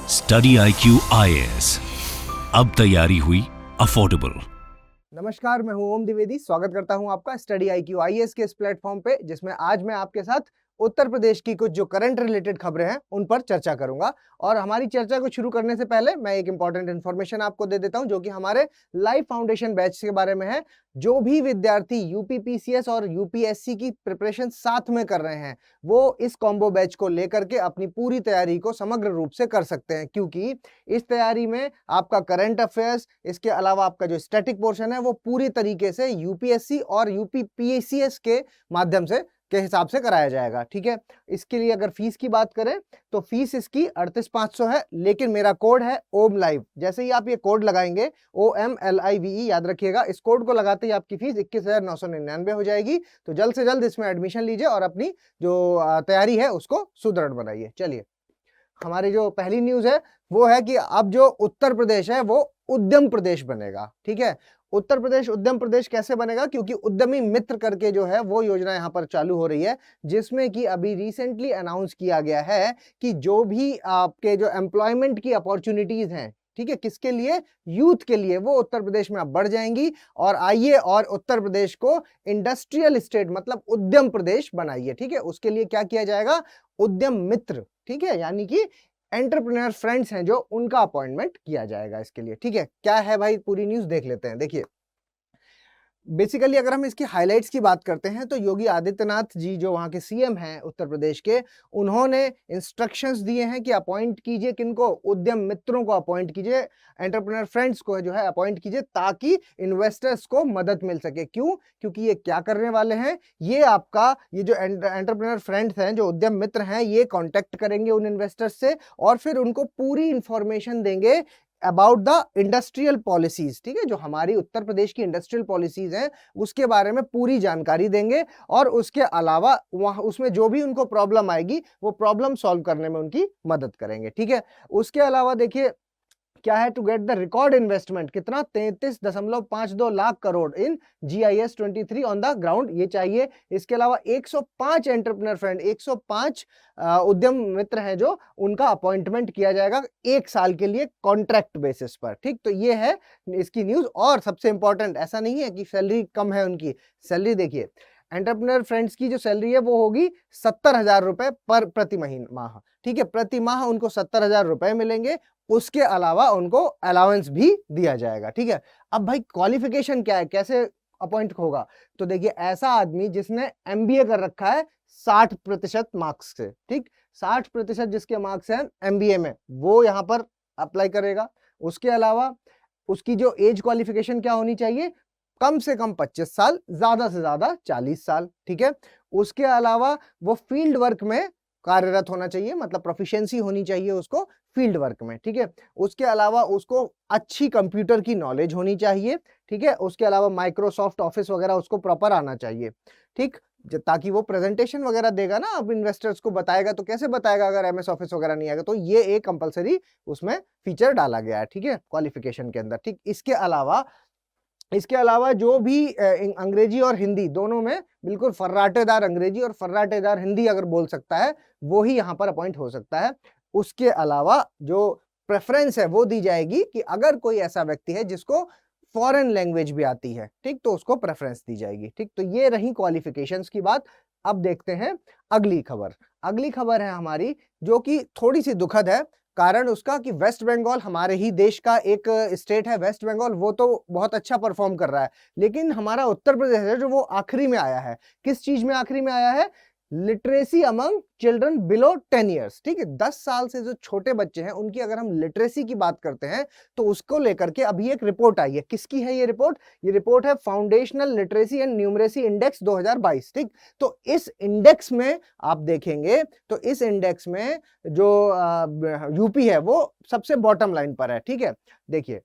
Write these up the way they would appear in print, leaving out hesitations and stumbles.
Study IQ IAS, अब तैयारी हुई अफोर्डेबल। नमस्कार, मैं हूं ओम द्विवेदी। स्वागत करता हूं आपका स्टडी IQ IAS के इस प्लेटफॉर्म पे, जिसमें आज मैं आपके साथ उत्तर प्रदेश की कुछ जो करंट रिलेटेड खबरें हैं उन पर चर्चा करूंगा। और हमारी चर्चा को शुरू करने से पहले मैं एक इंपॉर्टेंट इन्फॉर्मेशन आपको दे देता हूं, जो कि हमारे लाइव फाउंडेशन बैच के बारे में है। जो भी विद्यार्थी यूपीपीसीएस और यूपीएससी की प्रिपरेशन साथ में कर रहे हैं, वो इस कॉम्बो बैच को लेकर के अपनी पूरी तैयारी को समग्र रूप से कर सकते हैं, क्योंकि इस तैयारी में आपका करंट अफेयर्स, इसके अलावा आपका जो स्टैटिक पोर्शन है वो पूरी तरीके से यूपीएससी और यूपीपीसीएस के माध्यम से के हिसाब से कराया जाएगा। ठीक है, इसके लिए अगर फीस की बात करें तो फीस इसकी 38,500 है, लेकिन मेरा कोड है ओम लाइव। जैसे ही आप ये कोड लगाएंगे OMLIVE, याद रखिएगा, इस कोड को लगाते ही आपकी फीस 21,999 हो जाएगी। तो जल्द से जल्द इसमें एडमिशन लीजिए और अपनी जो तैयारी है उसको सुदृढ़ बनाइए। चलिए, हमारी जो पहली न्यूज है वो है कि अब जो उत्तर प्रदेश है वो उद्यम प्रदेश बनेगा। ठीक है, उत्तर प्रदेश उद्यम प्रदेश कैसे बनेगा? क्योंकि उद्यमी मित्र करके जो है वो योजना यहाँ पर चालू हो रही है, जिसमें कि अभी रिसेंटली अनाउंस किया गया है कि जो भी आपके जो एम्प्लॉयमेंट की अपॉर्चुनिटीज हैं, ठीक है, किसके लिए? यूथ के लिए, वो उत्तर प्रदेश में अब बढ़ जाएंगी। और आइए और उत्तर प्रदेश को इंडस्ट्रियल स्टेट मतलब उद्यम प्रदेश बनाइए। ठीक है, उसके लिए क्या किया जाएगा? उद्यम मित्र, ठीक है, यानी कि एंटरप्रेन्योर फ्रेंड्स हैं जो, उनका अपॉइंटमेंट किया जाएगा इसके लिए। ठीक है, क्या है भाई, पूरी न्यूज देख लेते हैं। देखिए, बेसिकली अगर हम इसकी हाइलाइट्स की बात करते हैं तो योगी आदित्यनाथ जी जो वहाँ के सीएम हैं उत्तर प्रदेश के, उन्होंने इंस्ट्रक्शंस दिए हैं कि अपॉइंट कीजिए किनको? उद्यम मित्रों को अपॉइंट कीजिए, एंटरप्रेन्योर फ्रेंड्स को जो है अपॉइंट कीजिए, ताकि इन्वेस्टर्स को मदद मिल सके। क्यों? क्योंकि ये क्या करने वाले हैं, ये आपका ये जो एंटरप्रेन्योर फ्रेंड्स हैं, जो उद्यम मित्र हैं, ये कॉन्टेक्ट करेंगे उन इन्वेस्टर्स से और फिर उनको पूरी इंफॉर्मेशन देंगे अबाउट द इंडस्ट्रियल पॉलिसीज। ठीक है, जो हमारी उत्तर प्रदेश की इंडस्ट्रियल पॉलिसीज हैं उसके बारे में पूरी जानकारी देंगे, और उसके अलावा वहां उसमें जो भी उनको प्रॉब्लम आएगी वो प्रॉब्लम सॉल्व करने में उनकी मदद करेंगे। ठीक है, उसके अलावा देखिए क्या है, to get the record investment, कितना? 33.52 lakh crore in GIS 23 on the ground, ये चाहिए। इसके अलावा 105 एंटरप्रेन्योर फ्रेंड, 105 उद्यम मित्र हैं जो, उनका अपॉइंटमेंट किया जाएगा 1 साल के लिए कॉन्ट्रैक्ट बेसिस पर। ठीक, तो ये है इसकी न्यूज। और सबसे इंपॉर्टेंट, ऐसा नहीं है कि सैलरी कम है उनकी, सैलरी देखिए, एंटरप्रेन्योर फ्रेंड्स की जो सैलरी है वो होगी 70,000 रुपए पर प्रति माह। ठीक है, प्रति माह उनको 70,000 रुपए मिलेंगे। उसके अलावा उनको अलाउंस भी दिया जाएगा। ठीक है, अब भाई क्वालिफिकेशन क्या है, कैसे अपॉइंट होगा? तो देखिए, ऐसा आदमी जिसने MBA कर रखा है 60% मार्क्स से, ठीक, 60% जिसके मार्क्स हैं MBA में, वो यहाँ पर अप्लाई करेगा। उसके अलावा उसकी जो एज क्वालिफिकेशन क्या होनी चाहिए? कम से कम 25 साल, ज्यादा से ज्यादा 40 साल। ठीक है, उसके अलावा वो फील्ड वर्क में कार्यरत होना चाहिए, मतलब प्रोफिशिएंसी होनी चाहिए उसको फील्ड वर्क में। ठीक है, उसके अलावा उसको अच्छी कंप्यूटर की नॉलेज होनी चाहिए। ठीक है, उसके अलावा माइक्रोसॉफ्ट ऑफिस वगैरह उसको प्रॉपर आना चाहिए। ठीक, ताकि वो प्रेजेंटेशन वगैरह देगा ना, अब इन्वेस्टर्स को बताएगा, तो कैसे बताएगा अगर MS ऑफिस वगैरह नहीं आएगा? तो ये एक कंपलसरी उसमें फीचर डाला गया है। ठीक है, क्वालिफिकेशन के अंदर। ठीक, इसके अलावा जो भी अंग्रेजी और हिंदी दोनों में बिल्कुल फर्राटेदार अंग्रेजी और फर्राटेदार हिंदी अगर बोल सकता है, वो ही यहाँ पर अपॉइंट हो सकता है। उसके अलावा जो प्रेफरेंस है वो दी जाएगी कि अगर कोई ऐसा व्यक्ति है जिसको फॉरेन लैंग्वेज भी आती है, ठीक, तो उसको प्रेफरेंस दी जाएगी। ठीक, तो ये रही क्वालिफिकेशंस की बात। अब देखते हैं अगली खबर। अगली खबर है हमारी जो कि थोड़ी सी दुखद है। कारण उसका कि वेस्ट बंगाल, हमारे ही देश का एक स्टेट है वेस्ट बंगाल, वो तो बहुत अच्छा परफॉर्म कर रहा है, लेकिन हमारा उत्तर प्रदेश है जो वो आखिरी में आया है। किस चीज में आखिरी में आया है? Literacy among children below 10 years. ठीक है, 10 साल से जो छोटे बच्चे हैं उनकी अगर हम लिटरेसी की बात करते हैं तो उसको लेकर के अभी एक रिपोर्ट आई है। किसकी है ये रिपोर्ट? ये रिपोर्ट है foundational literacy and numeracy index 2022। ठीक, तो इस इंडेक्स में आप देखेंगे तो इस इंडेक्स में जो यूपी है वो सबसे बॉटम लाइन पर है। ठीक है, देखिए,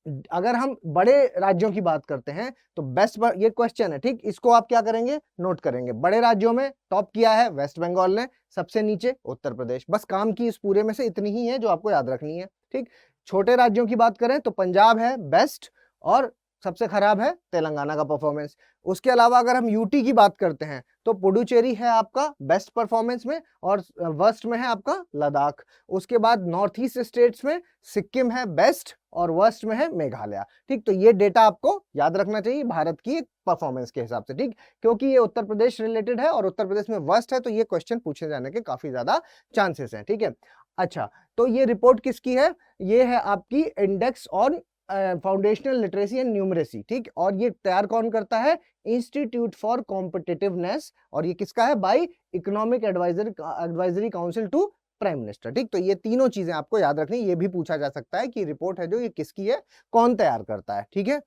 अगर हम बड़े राज्यों की बात करते हैं तो बेस्ट, ये क्वेश्चन है, ठीक, इसको आप क्या करेंगे? नोट करेंगे। बड़े राज्यों में टॉप किया है वेस्ट बंगाल ने, सबसे नीचे उत्तर प्रदेश। बस काम की इस पूरे में से इतनी ही है जो आपको याद रखनी है। ठीक, छोटे राज्यों की बात करें तो पंजाब है बेस्ट, और सबसे खराब है तेलंगाना का परफॉर्मेंस। उसके अलावा अगर हम यूटी की बात करते हैं तो पुडुचेरी है आपका बेस्ट परफॉर्मेंस में, और वर्स्ट में है आपका लद्दाख। उसके बाद नॉर्थ ईस्ट स्टेट्स में सिक्किम है बेस्ट, और वर्स्ट में है मेघालय। ठीक, तो ये डेटा आपको याद रखना चाहिए भारत की परफॉर्मेंस के हिसाब से। ठीक, क्योंकि ये उत्तर प्रदेश रिलेटेड है और उत्तर प्रदेश में वर्स्ट है, तो ये क्वेश्चन पूछे जाने के काफी ज्यादा चांसेस हैं। ठीक है, अच्छा, तो ये रिपोर्ट किसकी है? ये है आपकी index on foundational literacy and numeracy. ठीक, और ये तैयार कौन करता है? इंस्टीट्यूट फॉर कॉम्पिटिटिवनेस, और ये किसका है? By economic advisory council to prime minister. ठीक, तो ये तीनों चीजें आपको याद रखनी। ये भी पूछा जा सकता है कि रिपोर्ट है जो ये किसकी है, कौन तैयार करता है। ठीक है,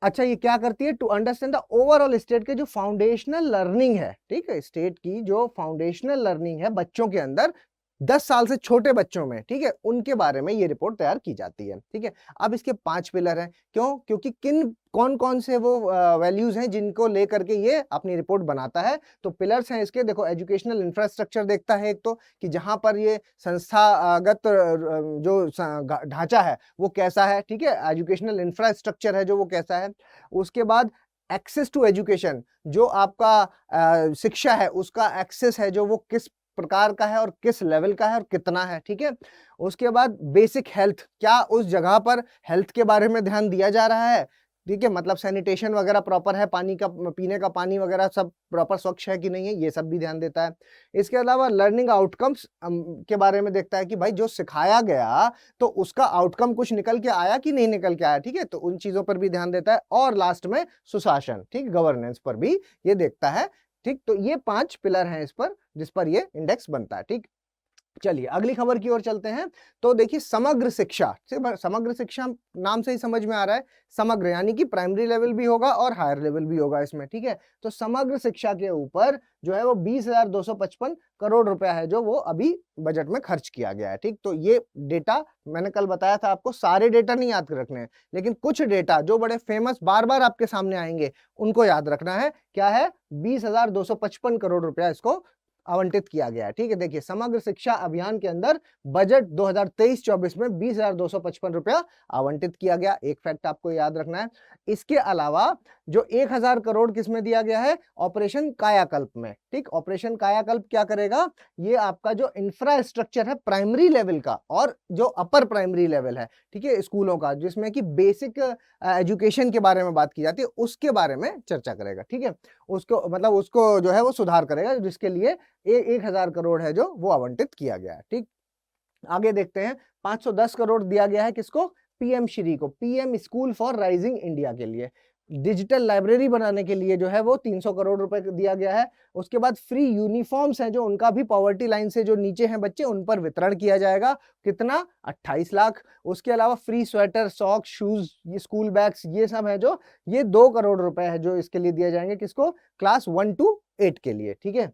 अच्छा, ये क्या करती है? To understand the overall state के जो फाउंडेशनल लर्निंग है, ठीक है, स्टेट की जो फाउंडेशनल लर्निंग है बच्चों के अंदर, 10 साल से छोटे बच्चों में, ठीक है, उनके बारे में ये रिपोर्ट तैयार की जाती है। ठीक है, अब इसके 5 पिलर हैं। क्यों? क्योंकि कौन कौन से वो वैल्यूज हैं जिनको लेकर के ये अपनी रिपोर्ट बनाता है। तो पिलर्स हैं इसके, देखो, एजुकेशनल इंफ्रास्ट्रक्चर देखता है एक तो, कि जहां पर ये संस्थागत जो ढांचा है वो कैसा है। ठीक है, एजुकेशनल इंफ्रास्ट्रक्चर है जो वो कैसा है। उसके बाद एक्सेस टू एजुकेशन, जो आपका शिक्षा है उसका एक्सेस है जो वो किस प्रकार का है और किस लेवल का है और कितना है। ठीक है, उसके बाद बेसिक हेल्थ, क्या उस जगह पर हेल्थ के बारे में ध्यान दिया जा रहा है। ठीक है, मतलब सैनिटेशन वगैरह प्रॉपर है, पानी का, पीने का पानी वगैरह सब प्रॉपर स्वच्छ है कि नहीं है, ये सब भी ध्यान देता है। इसके अलावा लर्निंग आउटकम्स के बारे में देखता है कि भाई जो सिखाया गया तो उसका आउटकम कुछ निकल के आया कि नहीं निकल के आया। ठीक है, तो उन चीजों पर भी ध्यान देता है। और लास्ट में सुशासन, ठीक, गवर्नेंस पर भी ये देखता है। ठीक, तो ये 5 पिलर हैं इस पर, जिस पर ये इंडेक्स बनता है। ठीक, चलिए अगली खबर की ओर चलते हैं। तो देखिए, समग्र शिक्षा, समग्र शिक्षा नाम से ही समझ में आ रहा है, समग्र यानी कि प्राइमरी लेवल भी होगा और हायर लेवल भी होगा इसमें। ठीक है, तो समग्र शिक्षा के ऊपर जो है वो 20,255 करोड़ रुपया है जो वो अभी बजट में खर्च किया गया है। ठीक, तो ये डेटा मैंने कल बताया था आपको, सारे डेटा नहीं याद रखने हैं, लेकिन कुछ डेटा जो बड़े फेमस बार बार आपके सामने आएंगे उनको याद रखना है। क्या है? 20,255 करोड़ रुपया इसको आवंटित किया गया है। ठीक है, देखिए, समग्र शिक्षा अभियान के अंदर बजट 2023-24 में 20,255 रुपया आवंटित किया गया। एक फैक्ट आपको याद रखना है। इसके अलावा जो 1,000 करोड़ किसमें दिया गया है? ऑपरेशन कायाकल्प में। ठीक, ऑपरेशन कायाकल्प क्या करेगा? ये आपका जो इंफ्रास्ट्रक्चर है प्राइमरी लेवल का और जो अपर प्राइमरी लेवल है, ठीक है, स्कूलों का, जिसमें कि बेसिक एजुकेशन के बारे में बात की जाती है, उसके बारे में चर्चा करेगा। ठीक है, उसको मतलब उसको जो है वो सुधार करेगा, जिसके लिए 1,000 करोड़ है जो वो आवंटित किया गया है। ठीक, आगे देखते हैं। 510 करोड़ दिया गया है किसको? पीएम श्री को, PM school for rising India के लिए। डिजिटल लाइब्रेरी बनाने के लिए जो है वो 300 करोड़ रुपए दिया गया है। उसके बाद फ्री यूनिफॉर्म्स हैं जो उनका भी पॉवर्टी लाइन से जो नीचे हैं बच्चे, उन पर वितरण किया जाएगा। कितना? 28 लाख। उसके अलावा फ्री स्वेटर, सॉक्स, शूज, ये स्कूल बैग्स, ये सब है जो ये 2 करोड़ रुपए है जो इसके लिए दिए जाएंगे। किसको? क्लास 1 to 8 के लिए। ठीक है,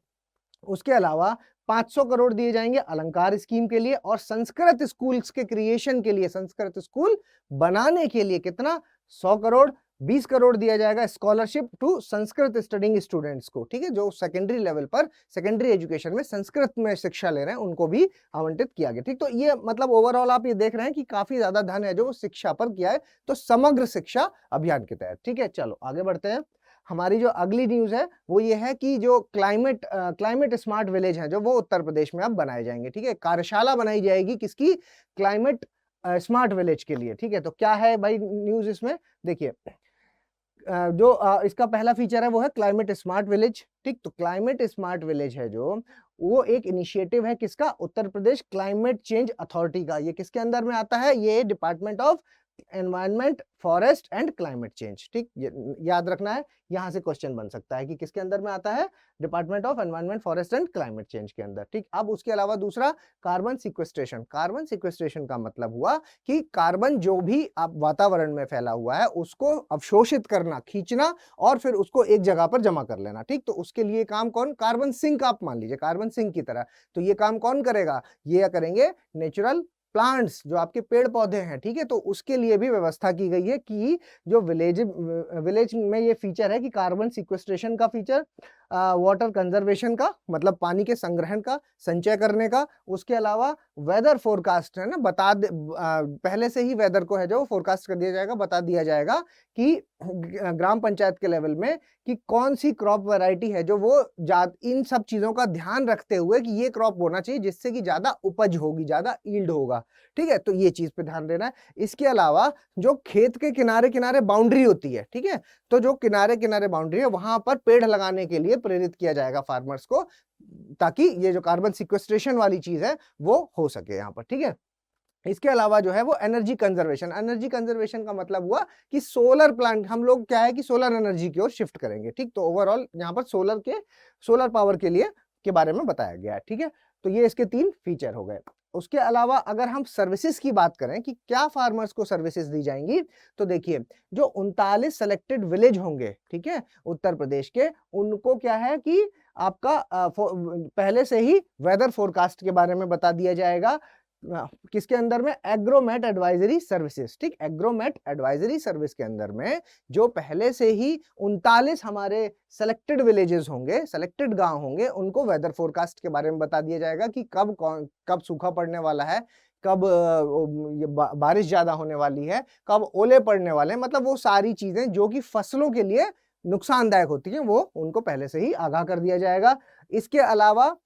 उसके अलावा 500 करोड़ दिए जाएंगे अलंकार स्कीम के लिए, और संस्कृत स्कूल्स के क्रिएशन के लिए, संस्कृत स्कूल बनाने के लिए कितना? 100 करोड़। 20 करोड़ दिया जाएगा scholarship to Sanskrit studying students को। ठीक है, जो सेकेंडरी लेवल पर, सेकेंडरी एजुकेशन में संस्कृत में शिक्षा ले रहे हैं, उनको भी आवंटित किया गया। ठीक, तो ये मतलब ओवरऑल आप ये देख रहे हैं कि काफी ज्यादा धन है जो वो शिक्षा पर किया है, तो समग्र शिक्षा अभियान के तहत। ठीक है, चलो आगे बढ़ते हैं। हमारी जो अगली न्यूज है वो ये है कि जो क्लाइमेट स्मार्ट विलेज है जो वो उत्तर प्रदेश में अब बनाए जाएंगे। ठीक है, कार्यशाला बनाई जाएगी किसकी? क्लाइमेट स्मार्ट विलेज के लिए। ठीक है, तो क्या है भाई न्यूज इसमें? देखिए, जो इसका पहला फीचर है वो है क्लाइमेट स्मार्ट विलेज। ठीक, तो क्लाइमेट स्मार्ट विलेज है जो वो एक इनिशिएटिव है किसका? Uttar Pradesh climate change authority का। ये किसके अंदर में आता है? ये department of environment, forest and climate change. ठीक, याद रखना है, यहां से क्वेश्चन बन सकता है कि किसके अंदर में आता है? Department of environment, forest and climate change के अंदर। ठीक, अब उसके अलावा दूसरा कार्बन सिक्वेस्ट्रेशन। कार्बन सिक्वेस्ट्रेशन का मतलब हुआ कि कार्बन जो भी आप वातावरण में फैला हुआ है उसको अवशोषित करना, खींचना और फिर उसको एक जगह पर जमा कर लेना। ठीक, तो उसके लिए काम कौन? कार्बन सिंक, आप मान लीजिए कार्बन सिंक की तरह। तो ये काम कौन करेगा? ये करेंगे नेचुरल प्लांट्स, जो आपके पेड़ पौधे हैं। ठीक है, तो उसके लिए भी व्यवस्था की गई है कि जो विलेज में ये फीचर है कि कार्बन सिक्वेस्ट्रेशन का फीचर, वाटर कंजर्वेशन का, मतलब पानी के संग्रहण का, संचय करने का। उसके अलावा वेदर फोरकास्ट है ना, पहले से ही वेदर को है जो फोरकास्ट कर दिया जाएगा, बता दिया जाएगा कि ग्राम पंचायत के लेवल में कि कौन सी क्रॉप वैरायटी है जो वो इन सब चीजों का ध्यान रखते हुए कि ये क्रॉप बोना चाहिए जिससे कि ज्यादा उपज होगी, ज्यादा ईल्ड होगा। ठीक है, तो ये चीज पे ध्यान देना है। इसके अलावा जो खेत के किनारे किनारे बाउंड्री होती है, ठीक है, तो जो किनारे किनारे बाउंड्री है वहां पर पेड़ लगाने के लिए प्रेरित किया जाएगा फार्मर्स को, ताकि ये जो कार्बन सिक्वेस्ट्रेशन वाली चीज है वो हो सके यहाँ पर। ठीक है, इसके अलावा जो है वो एनर्जी कंजर्वेशन। एनर्जी कंजर्वेशन का मतलब हुआ कि सोलर प्लांट, हम लोग क्या है कि सोलर एनर्जी की ओर शिफ्ट करेंगे। ठीक, तो ओवरऑल यहाँ पर सोलर पावर के बारे में बताया गया है। ठीक है, तो ये इसके 3 फीचर हो गए। उसके अलावा अगर हम सर्विसेज की बात करें कि क्या फार्मर्स को सर्विसेज दी जाएंगी, तो देखिए जो 39 सेलेक्टेड विलेज होंगे, ठीक है, उत्तर प्रदेश के, उनको क्या है कि आपका पहले से ही वेदर फोरकास्ट के बारे में बता दिया जाएगा। किसके अंदर में? Agromet advisory services. ठीक, एग्रोमेट एडवाइजरी सर्विस के अंदर में जो पहले से ही 39 हमारे सेलेक्टेड विलेजेस होंगे, सेलेक्टेड गांव होंगे, उनको वेदर फोरकास्ट के बारे में बता दिया जाएगा कि कब सूखा पड़ने वाला है, कब बारिश ज्यादा होने वाली है, कब ओले पड़ने वाले हैं, मतलब वो सारी चीजें जो कि फसलों के लिए नुकसानदायक होती हैं वो उनको पहले से ही आगाह कर दिया जाएगा। इसके अलावा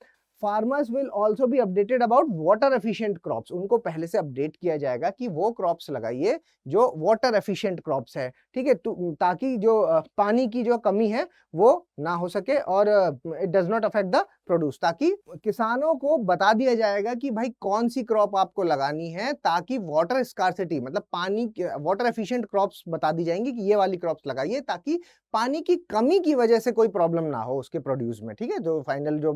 farmers will also be updated about water efficient crops. उनको पहले से अपडेट किया जाएगा कि वो क्रॉप्स लगाइए जो वाटर एफिशिएंट क्रॉप्स है। ठीक है, ताकि जो पानी की जो कमी है वो ना हो सके और it does not affect the produce, ताकि किसानों को बता दिया जाएगा कि भाई कौन सी क्रॉप आपको लगानी है, ताकि वाटर स्कार्सिटी, मतलब पानी, वाटर एफिशिएंट क्रॉप्स बता दी जाएंगी कि ये वाली क्रॉप्स लगाइए ताकि पानी की कमी की वजह से कोई प्रॉब्लम ना हो उसके प्रोड्यूस में। ठीक है, जो फाइनल जो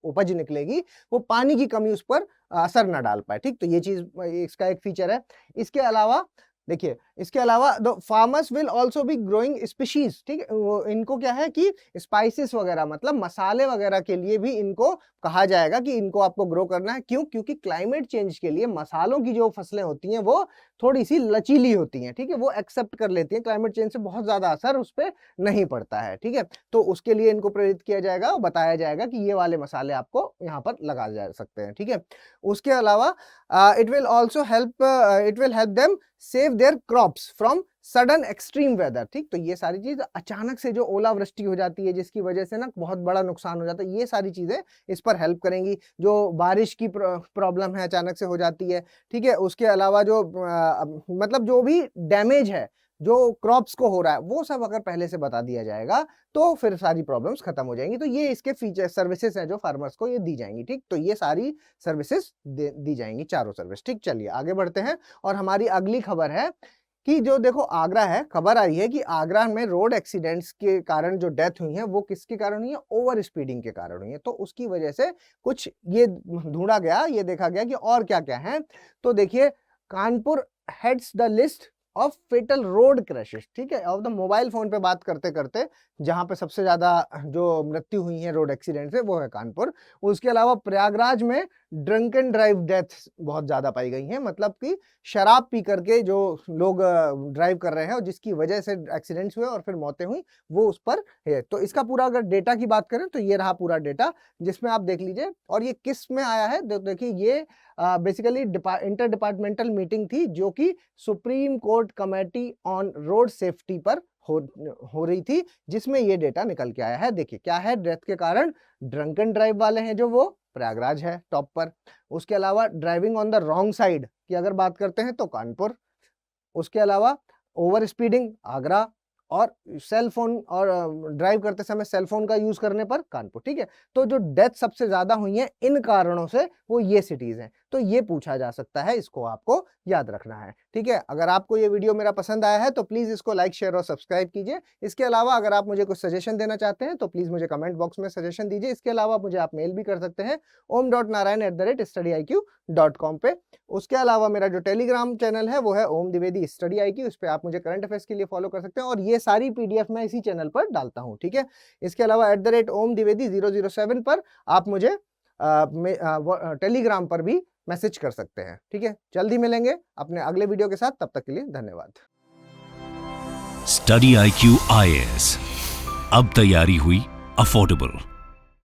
उपज निकलेगी वो पानी की कमी उस पर असर ना डाल पाए। ठीक, तो ये चीज इसका एक फीचर है। इसके अलावा देखिए, इसके अलावा the farmers will also be growing species. ठीक है, इनको क्या है कि स्पाइसेस वगैरह, मतलब मसाले वगैरह के लिए भी इनको कहा जाएगा कि इनको आपको ग्रो करना है। क्यों? क्योंकि क्लाइमेट चेंज के लिए मसालों की जो फसलें होती हैं वो थोड़ी सी लचीली होती हैं। ठीक है, वो एक्सेप्ट कर लेती हैं, क्लाइमेट चेंज से बहुत ज्यादा असर उस पर नहीं पड़ता है। ठीक है, तो उसके लिए इनको प्रेरित किया जाएगा और बताया जाएगा कि ये वाले मसाले आपको यहाँ पर लगा जा सकते हैं। ठीक है, उसके अलावा it will also help them save their crops from sudden extreme weather. ठीक, तो ये सारी चीज, अचानक से जो ओलावृष्टि हो जाती है जिसकी वजह से ना बहुत बड़ा नुकसान हो जाता है, ये सारी चीजें इस पर हेल्प करेंगी। जो बारिश की प्रॉब्लम है अचानक से हो जाती है। ठीक है, उसके अलावा जो मतलब जो भी डैमेज है जो क्रॉप्स को हो रहा है वो सब अगर पहले से बता दिया जाएगा तो फिर सारी प्रॉब्लम्स खत्म हो जाएंगी। तो ये इसके फीचर सर्विसेज हैं जो फार्मर्स को ये दी जाएंगी। ठीक, तो ये सारी सर्विसेज दी जाएंगी, चारों सर्विस। ठीक, चलिए आगे बढ़ते हैं और हमारी अगली खबर है कि जो देखो आगरा है, खबर आई है कि आगरा में रोड एक्सीडेंट्स के कारण जो डेथ हुई है वो किसके कारण हुई है? ओवर स्पीडिंग के कारण हुई है। तो उसकी वजह से कुछ ये ढूंढा गया, ये देखा गया कि और क्या क्या है। तो देखिए, Kanpur heads the list of fatal road crashes. ठीक है, अब तो मोबाइल फोन पे बात करते करते जहां पे सबसे ज्यादा जो मृत्यु हुई है रोड एक्सीडेंट से वो है कानपुर। उसके अलावा प्रयागराज में ड्रंक एंड ड्राइव डेथ्स बहुत ज्यादा पाई गई हैं, मतलब कि शराब पी करके जो लोग ड्राइव कर रहे हैं और जिसकी वजह से एक्सीडेंट्स हुए और फिर मौतें हुई वो उस पर है। तो इसका पूरा अगर डेटा की बात करें तो ये रहा पूरा डेटा, जिसमें आप देख लीजिए। और ये किस में आया है? देखिए, ये बेसिकली इंटर डिपार्टमेंटल मीटिंग थी जो कि supreme court committee on road safety पर हो रही थी, जिसमें ये डेटा निकल के आया है। देखिए क्या है, डेथ के कारण ड्रंक एंड ड्राइव वाले हैं जो वो प्रयागराज है टॉप पर। उसके अलावा driving on the wrong side की अगर बात करते हैं तो कानपुर। उसके अलावा ओवर स्पीडिंग आगरा, और सेल फोन और ड्राइव करते समय सेल फोन का यूज करने पर कानपुर। ठीक है, तो जो डेथ सबसे ज्यादा हुई है इन कारणों से वो ये सिटीज हैं। तो ये पूछा जा सकता है, इसको आपको याद रखना है। ठीक है, अगर आपको ये वीडियो मेरा पसंद आया है तो प्लीज इसको लाइक, शेयर और सब्सक्राइब कीजिए। इसके अलावा अगर आप मुझे कुछ सजेशन देना चाहते हैं तो प्लीज मुझे कमेंट बॉक्स में सजेशन दीजिए। इसके अलावा मुझे आप मेल भी कर सकते हैं om.narayan@studyIQ.com पे। उसके अलावा मेरा जो टेलीग्राम चैनल है वो है ओम द्विवेदी स्टडी IQ, इस पे आप मुझे करंट अफेयर्स के लिए फॉलो कर सकते हैं और ये सारी PDF मैं इसी चैनल पर डालता हूँ। ठीक है, इसके अलावा @omdvedi007 पर आप मुझे टेलीग्राम पर भी मैसेज कर सकते हैं। ठीक है, जल्दी मिलेंगे अपने अगले वीडियो के साथ, तब तक के लिए धन्यवाद। स्टडी IQ IAS, अब तैयारी हुई affordable.